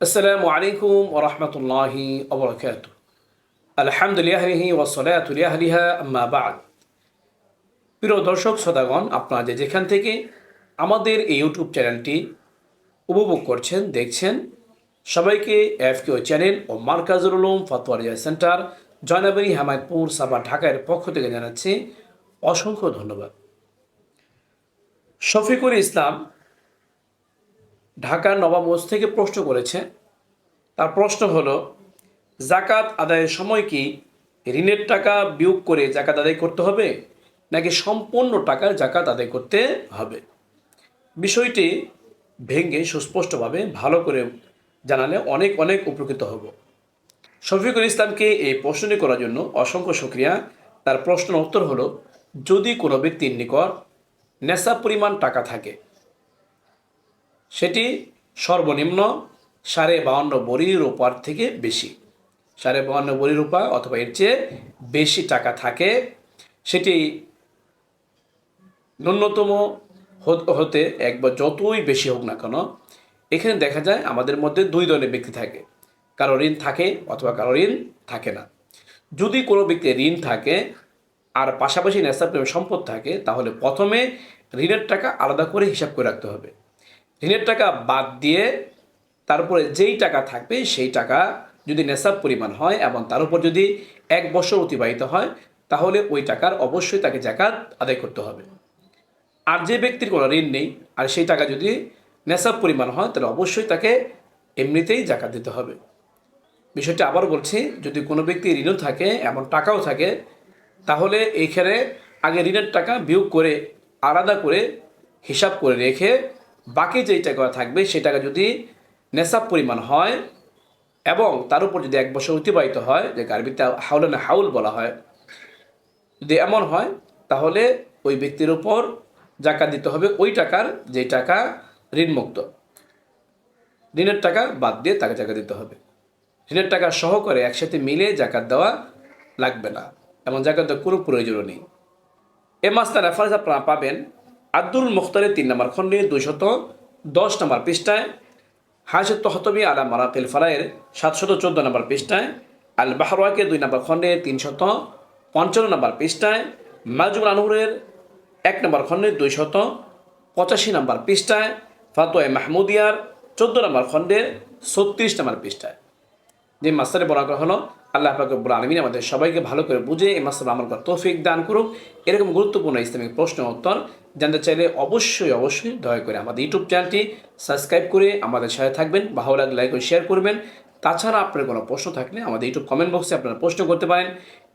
আসসালামু আলাইকুম ওয়া রাহমাতুল্লাহি ওয়া বারাকাতুহু। আলহামদুলিল্লাহি ওয়া সলাতু লিআহলিহা আম্মা বা'দ। প্রিয় দর্শক শ্রোতাগণ, আপনারা যেখান থেকে আমাদের এই ইউটিউব চ্যানেলটি উপভোগ করছেন, দেখছেন, সবাইকে এফকিউ চ্যানেল ও মার্কাজুল উলুম ফাতোয়া রিসার্চ সেন্টার জয়নাবাড়ি হেমায়তপুর সাভার ঢাকার পক্ষ থেকে জানাচ্ছি অসংখ্য ধন্যবাদ। শফিকুল ইসলাম ঢাকার নবাবগঞ্জ থেকে প্রশ্ন করেছে। তার প্রশ্ন হলো, জাকাত আদায়ের সময় কি ঋণের টাকা বিয়োগ করে জাকাত আদায় করতে হবে, নাকি সম্পূর্ণ টাকার জাকাত আদায় করতে হবে? বিষয়টি ভেঙে সুস্পষ্টভাবে ভালো করে জানালে অনেক অনেক উপকৃত হব। শফিকুল ইসলামকে এই প্রশ্নটি করার জন্য অসংখ্য শুকরিয়া। তার প্রশ্নের উত্তর হলো, যদি কোনো ব্যক্তির নিকট নেশাব পরিমাণ টাকা থাকে, সেটি সর্বনিম্ন 52.5 ভরি রূপার থেকে বেশি, 52.5 ভরি রূপা অথবা এর চেয়ে বেশি টাকা থাকে, সেটি ন্যূনতম হতে একবার যতই বেশি হোক না কেন, এখানে দেখা যায় আমাদের মধ্যে দুই ধরনের ব্যক্তি থাকে, কারো ঋণ থাকে অথবা কারো ঋণ থাকে না। যদি কোনো ব্যক্তির ঋণ থাকে আর পাশাপাশি নেশাব সম্পদ থাকে, তাহলে প্রথমে ঋণের টাকা আলাদা করে হিসাব করে রাখতে হবে। ঋণের টাকা বাদ দিয়ে তারপরে যেই টাকা থাকবে সেই টাকা যদি নেশাব পরিমাণ হয় এবং তার উপর যদি 1 বছর অতিবাহিত হয়, তাহলে ওই টাকার অবশ্যই তাকে জাকাত আদায় করতে হবে। আর যে ব্যক্তির কোনো ঋণ নেই আর সেই টাকা যদি নেশাব পরিমাণ হয়, তাহলে অবশ্যই তাকে এমনিতেই জাকাত দিতে হবে। বিষয়টি আবার বলছি, যদি কোনো ব্যক্তির ঋণও থাকে এমন টাকাও থাকে, তাহলে এইখানে আগে ঋণের টাকা বিয়োগ করে আলাদা করে হিসাব করে রেখে বাকি যেই টাকা থাকবে সেই টাকা যদি নেশাব পরিমাণ হয় এবং তার উপর যদি 1 বছর অতিবাহিত হয়, যে আরবিতে হাউলানা হাউল বলা হয়, যদি এমন হয়, তাহলে ওই ব্যক্তির উপর জাকাত দিতে হবে ওই টাকার যে টাকা ঋণমুক্ত। ঋণের টাকা বাদ দিয়ে তাকে জাকাত দিতে হবে। ঋণের টাকা সহকারে একসাথে মিলে জাকাত দেওয়া লাগবে না, এমন জাকাত দেওয়ার কোনো প্রয়োজনও নেই। এ মাসটার রেফারেন্স আপনারা পাবেন আব্দুল মুখতারের 3 নম্বর খণ্ডে 210 নম্বর পৃষ্ঠায়, হাসিত তহতবি আলা মারাকিল ফারায়ের 714 নম্বর পৃষ্ঠায়, আল বাহরাকে 2 নম্বর খণ্ডে 355 নম্বর পৃষ্ঠায়, মাজমুল আনহুরের 1 নম্বর খণ্ডে 285 নম্বর পৃষ্ঠায়, ফাতোয়া মাহমুদিয়ার 14 নম্বর খণ্ডের 36 নম্বর পৃষ্ঠায়। যে মাসটারে বলা করা হলো, আল্লাহ পাক রব্বুল আলামিন আমাদের সবাইকে ভালো করে বুঝে এই মাসটার আমল করার তৌফিক দান করুক। এরকম গুরুত্বপূর্ণ ইসলামিক প্রশ্ন উত্তর জানতে চাইলে অবশ্যই দয়া করে আমাদের ইউটিউব চ্যানেলটি সাবস্ক্রাইব করে আমাদের সাথে থাকবেন। ভালো লাগলে লাইক ও শেয়ার করবেন। তাছাড়া আপনার কোনো প্রশ্ন থাকলে আমাদের ইউটিউব কমেন্ট বক্সে আপনারা প্রশ্ন করতে পারেন।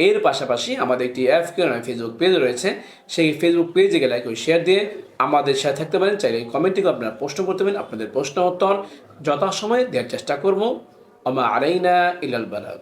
এর পাশাপাশি আমাদের একটি এফকিউ ফেসবুক পেজ রয়েছে, সেই ফেসবুক পেজে গিয়ে লাইক ও শেয়ার দিয়ে আমাদের সাথে থাকতে পারেন। চাইলে এই কমেন্টটিকে আপনারা প্রশ্ন করতে পারেন। আপনাদের প্রশ্ন উত্তর যথাসময়ে দেওয়ার চেষ্টা করব। ওমা আলাইনা ইল্লাল বালাগ।